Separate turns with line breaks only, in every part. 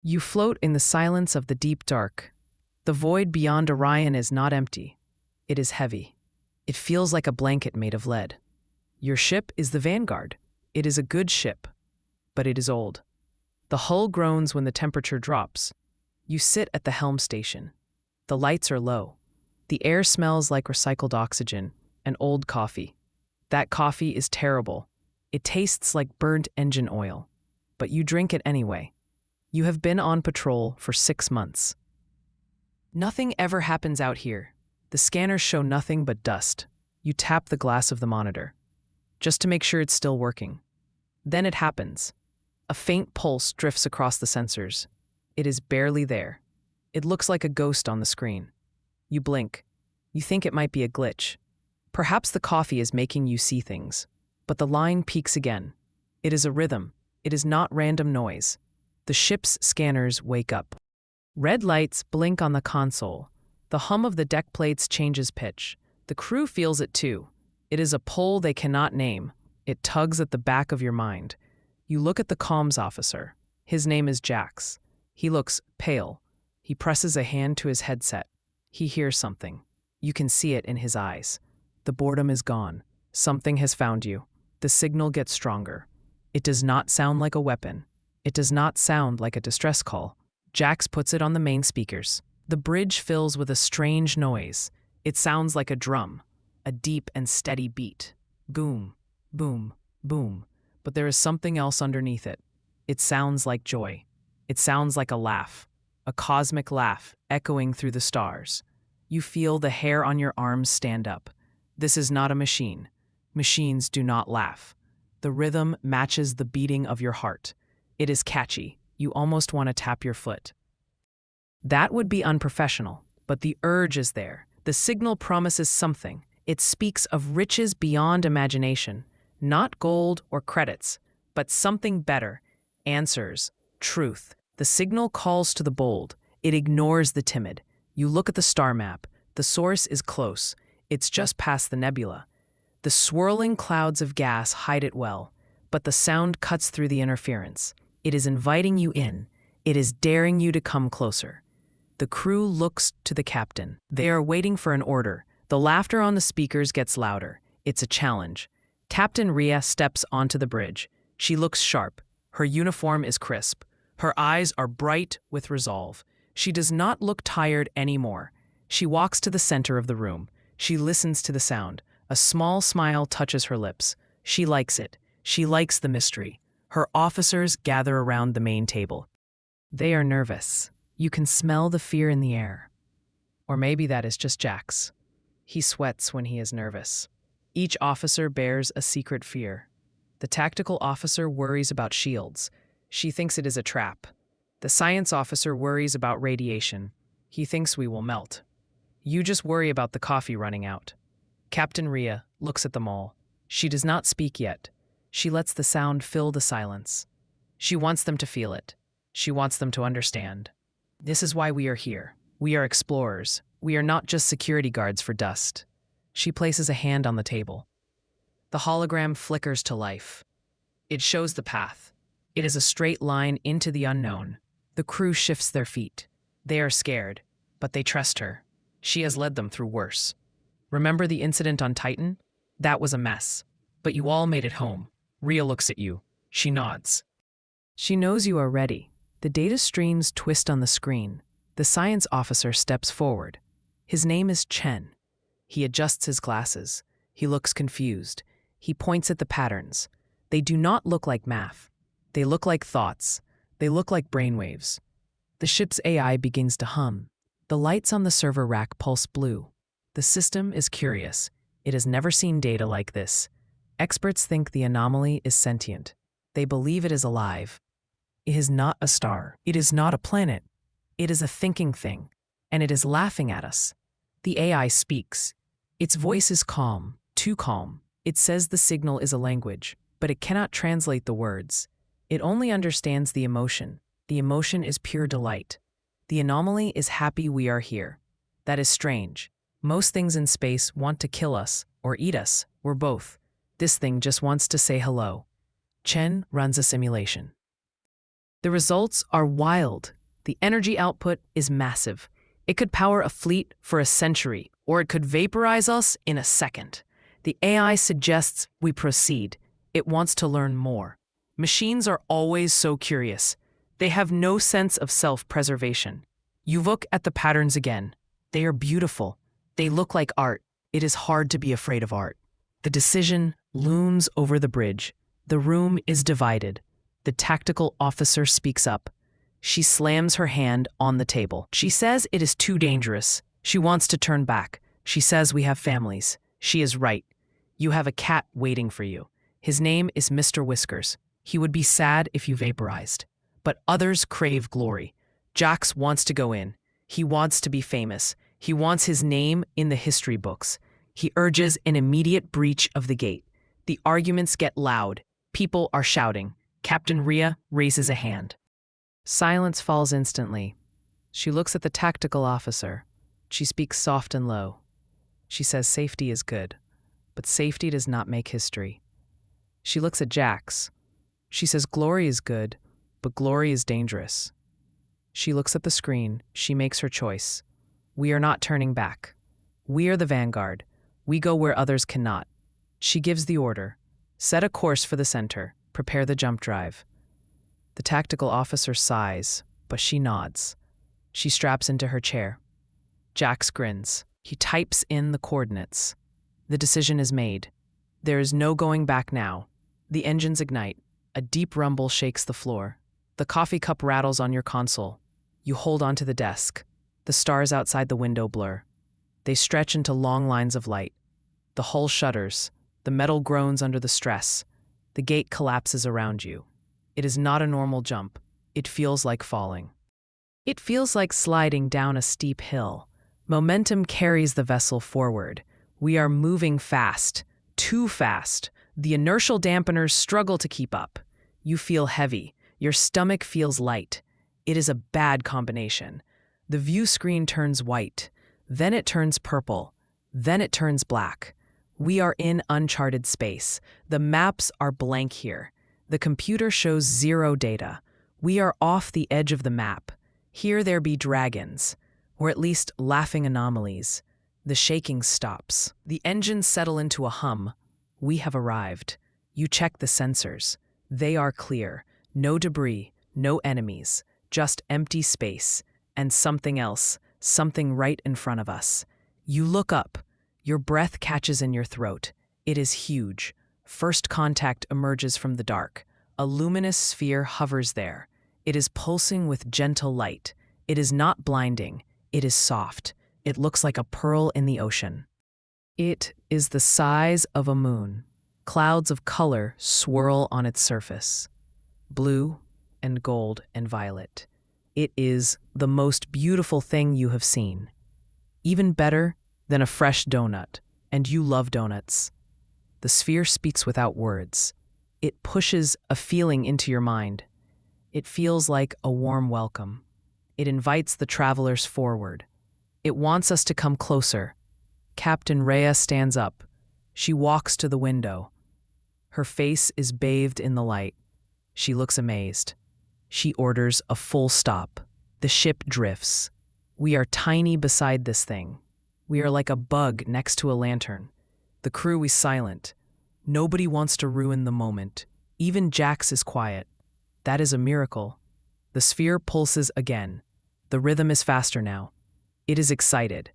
You float in the silence of the deep dark. The void beyond Orion is not empty. It is heavy. It feels like a blanket made of lead. Your ship is the Vanguard. It is a good ship, but it is old. The hull groans when the temperature drops. You sit at the helm station. The lights are low. The air smells like recycled oxygen and old coffee. That coffee is terrible. It tastes like burnt engine oil, but you drink it anyway. You have been on patrol for 6 months. Nothing ever happens out here. The scanners show nothing but dust. You tap the glass of the monitor, just to make sure it's still working. Then it happens. A faint pulse drifts across the sensors. It is barely there. It looks like a ghost on the screen. You blink. You think it might be a glitch. Perhaps the coffee is making you see things. But the line peaks again. It is a rhythm. It is not random noise. The ship's scanners wake up. Red lights blink on the console. The hum of the deck plates changes pitch. The crew feels it too. It is a pull they cannot name. It tugs at the back of your mind. You look at the comms officer. His name is Jax. He looks pale. He presses a hand to his headset. He hears something. You can see it in his eyes. The boredom is gone. Something has found you. The signal gets stronger. It does not sound like a weapon. It does not sound like a distress call. Jax puts it on the main speakers. The bridge fills with a strange noise. It sounds like a drum, a deep and steady beat. Boom, boom, boom. But there is something else underneath it. It sounds like joy. It sounds like a laugh, a cosmic laugh echoing through the stars. You feel the hair on your arms stand up. This is not a machine. Machines do not laugh. The rhythm matches the beating of your heart. It is catchy. You almost want to tap your foot. That would be unprofessional, but the urge is there. The signal promises something. It speaks of riches beyond imagination, not gold or credits, but something better. Answers, truth. The signal calls to the bold. It ignores the timid. You look at the star map. The source is close. It's just past the nebula. The swirling clouds of gas hide it well, but the sound cuts through the interference. It is inviting you in. It is daring you to come closer. The crew looks to the captain. They are waiting for an order. The laughter on the speakers gets louder. It's a challenge. Captain Rhea steps onto the bridge. She looks sharp. Her uniform is crisp. Her eyes are bright with resolve. She does not look tired anymore. She walks to the center of the room. She listens to the sound. A small smile touches her lips. She likes it. She likes the mystery. Her officers gather around the main table. They are nervous. You can smell the fear in the air. Or maybe that is just Jax. He sweats when he is nervous. Each officer bears a secret fear. The tactical officer worries about shields. She thinks it is a trap. The science officer worries about radiation. He thinks we will melt. You just worry about the coffee running out. Captain Rhea looks at them all. She does not speak yet. She lets the sound fill the silence. She wants them to feel it. She wants them to understand. This is why we are here. We are explorers. We are not just security guards for dust. She places a hand on the table. The hologram flickers to life. It shows the path. It is a straight line into the unknown. The crew shifts their feet. They are scared, but they trust her. She has led them through worse. Remember the incident on Titan? That was a mess. But you all made it home. Rhea looks at you. She nods. She knows you are ready. The data streams twist on the screen. The science officer steps forward. His name is Chen. He adjusts his glasses. He looks confused. He points at the patterns. They do not look like math. They look like thoughts. They look like brainwaves. The ship's AI begins to hum. The lights on the server rack pulse blue. The system is curious. It has never seen data like this. Experts think the anomaly is sentient. They believe it is alive. It is not a star. It is not a planet. It is a thinking thing, and it is laughing at us. The AI speaks. Its voice is calm, too calm. It says the signal is a language, but it cannot translate the words. It only understands the emotion. The emotion is pure delight. The anomaly is happy we are here. That is strange. Most things in space want to kill us or eat us, or both. This thing just wants to say hello. Chen runs a simulation. The results are wild. The energy output is massive. It could power a fleet for a century, or it could vaporize us in a second. The AI suggests we proceed. It wants to learn more. Machines are always so curious. They have no sense of self-preservation. You look at the patterns again. They are beautiful. They look like art. It is hard to be afraid of art. The decision looms over the bridge. The room is divided. The tactical officer speaks up. She slams her hand on the table. She says it is too dangerous. She wants to turn back. She says we have families. She is right. You have a cat waiting for you. His name is Mr. Whiskers. He would be sad if you vaporized. But others crave glory. Jax wants to go in. He wants to be famous. He wants his name in the history books. He urges an immediate breach of the gate. The arguments get loud. People are shouting. Captain Rhea raises a hand. Silence falls instantly. She looks at the tactical officer. She speaks soft and low. She says safety is good, but safety does not make history. She looks at Jax. She says glory is good, but glory is dangerous. She looks at the screen. She makes her choice. We are not turning back. We are the vanguard. We go where others cannot. She gives the order. Set a course for the center. Prepare the jump drive. The tactical officer sighs, but she nods. She straps into her chair. Jax grins. He types in the coordinates. The decision is made. There is no going back now. The engines ignite. A deep rumble shakes the floor. The coffee cup rattles on your console. You hold onto the desk. The stars outside the window blur. They stretch into long lines of light. The hull shudders. The metal groans under the stress. The gate collapses around you. It is not a normal jump. It feels like falling. It feels like sliding down a steep hill. Momentum carries the vessel forward. We are moving fast, too fast. The inertial dampeners struggle to keep up. You feel heavy. Your stomach feels light. It is a bad combination. The view screen turns white. Then it turns purple. Then it turns black. We are in uncharted space. The maps are blank here. The computer shows zero data. We are off the edge of the map. Here there be dragons, or at least laughing anomalies. The shaking stops. The engines settle into a hum. We have arrived. You check the sensors. They are clear. No debris, no enemies, just empty space. And something else, something right in front of us. You look up. Your breath catches in your throat. It is huge. First contact emerges from the dark. A luminous sphere hovers there. It is pulsing with gentle light. It is not blinding. It is soft. It looks like a pearl in the ocean. It is the size of a moon. Clouds of color swirl on its surface. Blue and gold and violet. It is the most beautiful thing you have seen. Even better than a fresh donut, and you love donuts. The sphere speaks without words. It pushes a feeling into your mind. It feels like a warm welcome. It invites the travelers forward. It wants us to come closer. Captain Rhea stands up. She walks to the window. Her face is bathed in the light. She looks amazed. She orders a full stop. The ship drifts. We are tiny beside this thing. We are like a bug next to a lantern. The crew is silent. Nobody wants to ruin the moment. Even Jax is quiet. That is a miracle. The sphere pulses again. The rhythm is faster now. It is excited.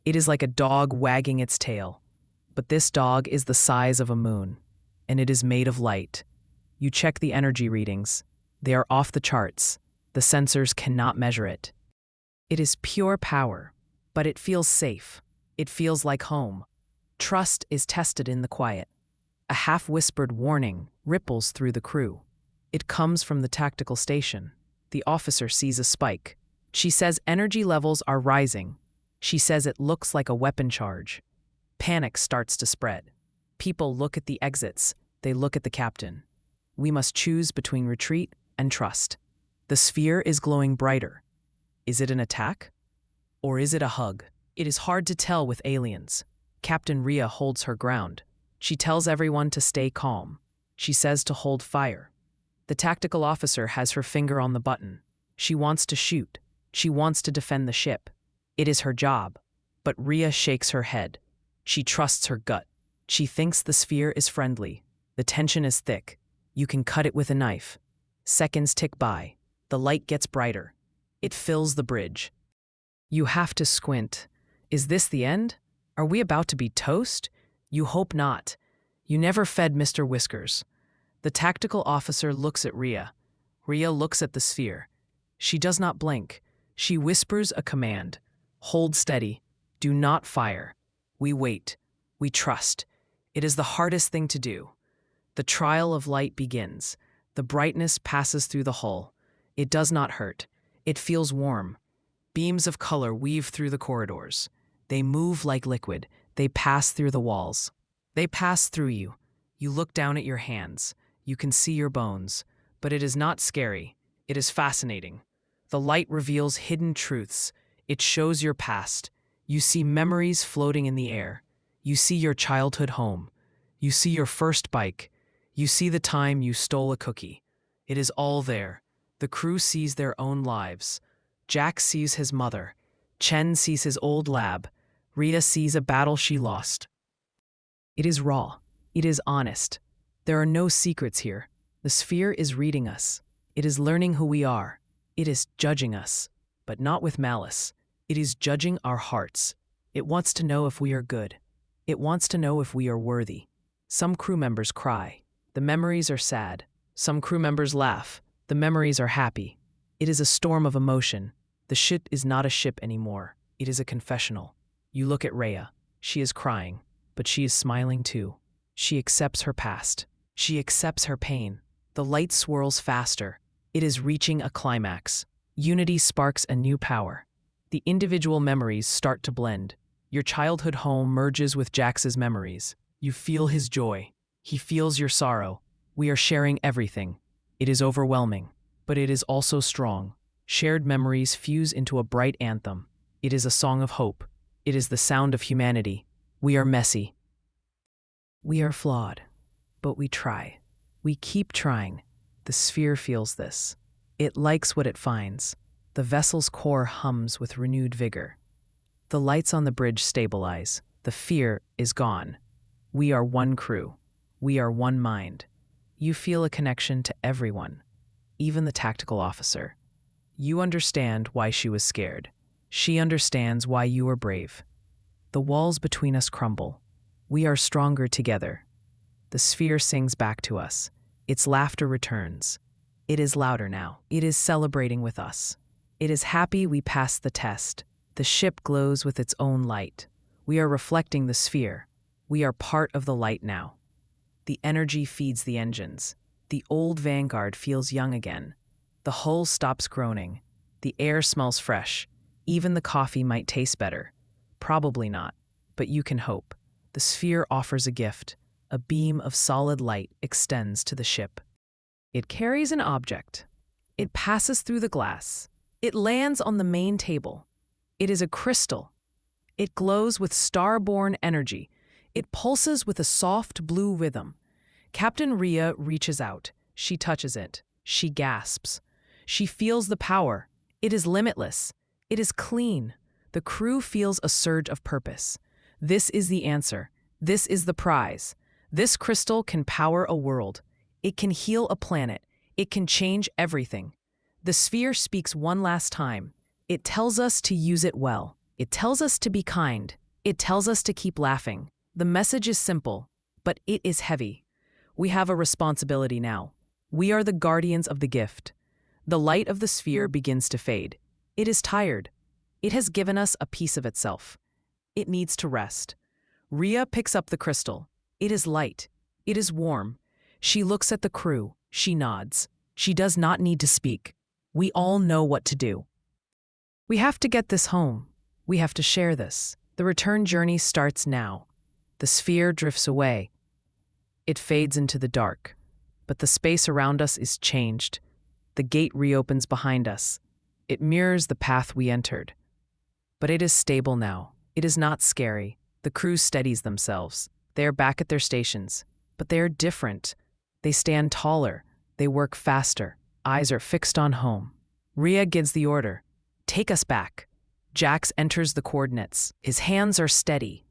It is like a dog wagging its tail. But this dog is the size of a moon, and it is made of light. You check the energy readings. They are off the charts. The sensors cannot measure it. It is pure power, but it feels safe. It feels like home. Trust is tested in the quiet. A half-whispered warning ripples through the crew. It comes from the tactical station. The officer sees a spike. She says energy levels are rising. She says it looks like a weapon charge. Panic starts to spread. People look at the exits. They look at the captain. We must choose between retreat and trust. The sphere is glowing brighter. Is it an attack? Or is it a hug? It is hard to tell with aliens. Captain Rhea holds her ground. She tells everyone to stay calm. She says to hold fire. The tactical officer has her finger on the button. She wants to shoot. She wants to defend the ship. It is her job. But Rhea shakes her head. She trusts her gut. She thinks the sphere is friendly. The tension is thick. You can cut it with a knife. Seconds tick by. The light gets brighter. It fills the bridge. You have to squint. Is this the end? Are we about to be toast? You hope not. You never fed Mr. Whiskers. The tactical officer looks at Rhea. Rhea looks at the sphere. She does not blink. She whispers a command. Hold steady. Do not fire. We wait. We trust. It is the hardest thing to do. The trial of light begins. The brightness passes through the hull. It does not hurt. It feels warm. Beams of color weave through the corridors. They move like liquid. They pass through the walls. They pass through you. You look down at your hands. You can see your bones. But it is not scary. It is fascinating. The light reveals hidden truths. It shows your past. You see memories floating in the air. You see your childhood home. You see your first bike. You see the time you stole a cookie. It is all there. The crew sees their own lives. Jack sees his mother. Chen sees his old lab. Rhea sees a battle she lost. It is raw. It is honest. There are no secrets here. The sphere is reading us. It is learning who we are. It is judging us, but not with malice. It is judging our hearts. It wants to know if we are good. It wants to know if we are worthy. Some crew members cry. The memories are sad. Some crew members laugh. The memories are happy. It is a storm of emotion. The ship is not a ship anymore. It is a confessional. You look at Rhea. She is crying, but she is smiling too. She accepts her past. She accepts her pain. The light swirls faster. It is reaching a climax. Unity sparks a new power. The individual memories start to blend. Your childhood home merges with Jax's memories. You feel his joy. He feels your sorrow. We are sharing everything. It is overwhelming, but it is also strong. Shared memories fuse into a bright anthem. It is a song of hope. It is the sound of humanity. We are messy. We are flawed, but we try. We keep trying. The sphere feels this. It likes what it finds. The vessel's core hums with renewed vigor. The lights on the bridge stabilize. The fear is gone. We are one crew. We are one mind. You feel a connection to everyone, even the tactical officer. You understand why she was scared. She understands why you are brave. The walls between us crumble. We are stronger together. The sphere sings back to us. Its laughter returns. It is louder now. It is celebrating with us. It is happy we passed the test. The ship glows with its own light. We are reflecting the sphere. We are part of the light now. The energy feeds the engines. The old Vanguard feels young again. The hull stops groaning. The air smells fresh. Even the coffee might taste better. Probably not, but you can hope. The sphere offers a gift. A beam of solid light extends to the ship. It carries an object. It passes through the glass. It lands on the main table. It is a crystal. It glows with star-born energy. It pulses with a soft blue rhythm. Captain Rhea reaches out. She touches it. She gasps. She feels the power. It is limitless. It is clean. The crew feels a surge of purpose. This is the answer. This is the prize. This crystal can power a world. It can heal a planet. It can change everything. The sphere speaks one last time. It tells us to use it well. It tells us to be kind. It tells us to keep laughing. The message is simple, but it is heavy. We have a responsibility now. We are the guardians of the gift. The light of the sphere begins to fade. It is tired. It has given us a piece of itself. It needs to rest. Rhea picks up the crystal. It is light. It is warm. She looks at the crew. She nods. She does not need to speak. We all know what to do. We have to get this home. We have to share this. The return journey starts now. The sphere drifts away. It fades into the dark. But the space around us is changed. The gate reopens behind us. It mirrors the path we entered. But it is stable now. It is not scary. The crew steadies themselves. They are back at their stations. But they are different. They stand taller. They work faster. Eyes are fixed on home. Rhea gives the order. Take us back. Jax enters the coordinates. His hands are steady.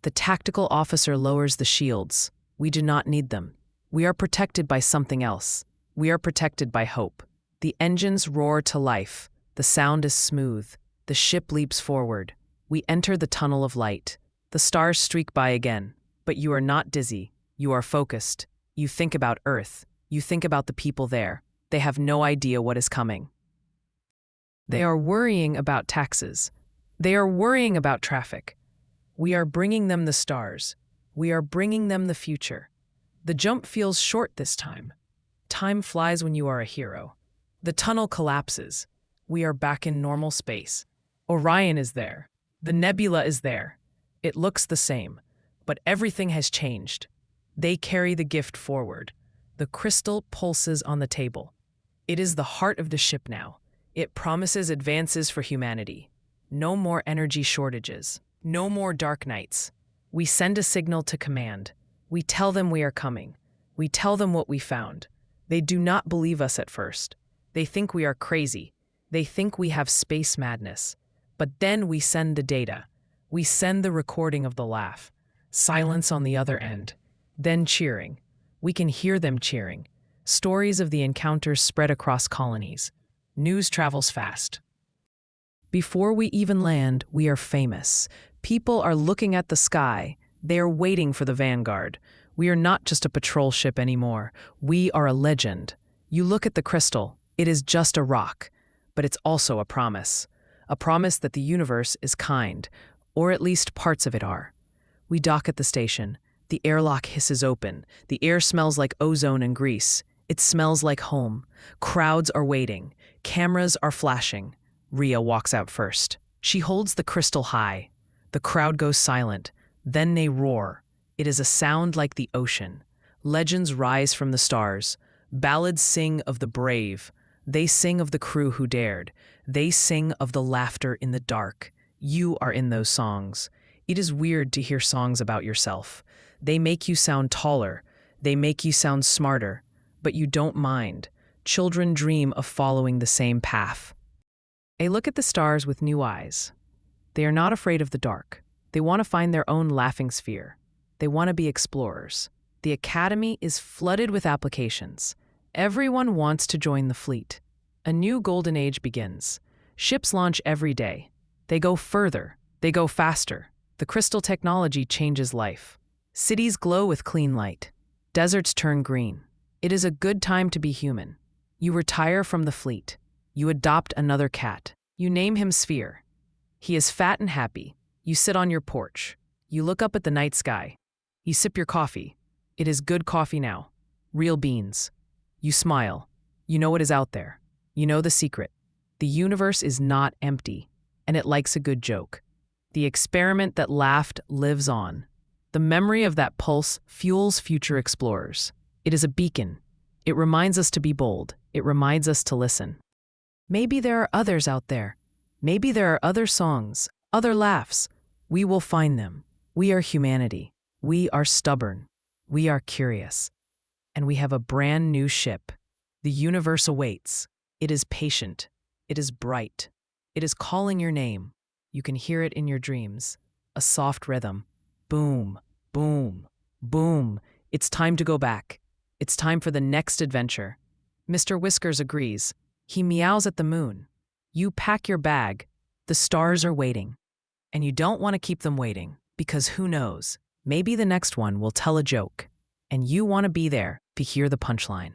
The tactical officer lowers the shields. We do not need them. We are protected by something else. We are protected by hope. The engines roar to life. The sound is smooth. The ship leaps forward. We enter the tunnel of light. The stars streak by again. But you are not dizzy. You are focused. You think about Earth. You think about the people there. They have no idea what is coming. They are worrying about taxes. They are worrying about traffic. We are bringing them the stars. We are bringing them the future. The jump feels short this time. Time flies when you are a hero. The tunnel collapses. We are back in normal space. Orion is there. The nebula is there. It looks the same, but everything has changed. They carry the gift forward. The crystal pulses on the table. It is the heart of the ship now. It promises advances for humanity. No more energy shortages. No more dark nights. We send a signal to command. We tell them we are coming. We tell them what we found. They do not believe us at first. They think we are crazy. They think we have space madness. But then we send the data. We send the recording of the laugh. Silence on the other end. Then cheering. We can hear them cheering. Stories of the encounters spread across colonies. News travels fast. Before we even land, we are famous. People are looking at the sky. They are waiting for the vanguard. We are not just a patrol ship anymore. We are a legend. You look at the crystal. It is just a rock. But it's also a promise. A promise that the universe is kind, or at least parts of it are. We dock at the station. The airlock hisses open. The air smells like ozone and grease. It smells like home. Crowds are waiting. Cameras are flashing. Rhea walks out first. She holds the crystal high. The crowd goes silent. Then they roar. It is a sound like the ocean. Legends rise from the stars. Ballads sing of the brave. They sing of the crew who dared. They sing of the laughter in the dark. You are in those songs. It is weird to hear songs about yourself. They make you sound taller. They make you sound smarter. But you don't mind. Children dream of following the same path. They look at the stars with new eyes. They are not afraid of the dark. They want to find their own laughing sphere. They want to be explorers. The academy is flooded with applications. Everyone wants to join the fleet. A new golden age begins. Ships launch every day. They go further. They go faster. The crystal technology changes life. Cities glow with clean light. Deserts turn green. It is a good time to be human. You retire from the fleet. You adopt another cat. You name him Sphere. He is fat and happy. You sit on your porch. You look up at the night sky. You sip your coffee. It is good coffee now. Real beans. You smile. You know what is out there. You know the secret. The universe is not empty, and it likes a good joke. The experiment that laughed lives on. The memory of that pulse fuels future explorers. It is a beacon. It reminds us to be bold. It reminds us to listen. Maybe there are others out there. Maybe there are other songs, other laughs. We will find them. We are humanity. We are stubborn. We are curious. And we have a brand new ship. The universe awaits. It is patient. It is bright. It is calling your name. You can hear it in your dreams. A soft rhythm. Boom, boom, boom. It's time to go back. It's time for the next adventure. Mr. Whiskers agrees. He meows at the moon. You pack your bag. The stars are waiting. And you don't want to keep them waiting, because who knows? Maybe the next one will tell a joke. And you want to be there to hear the punchline.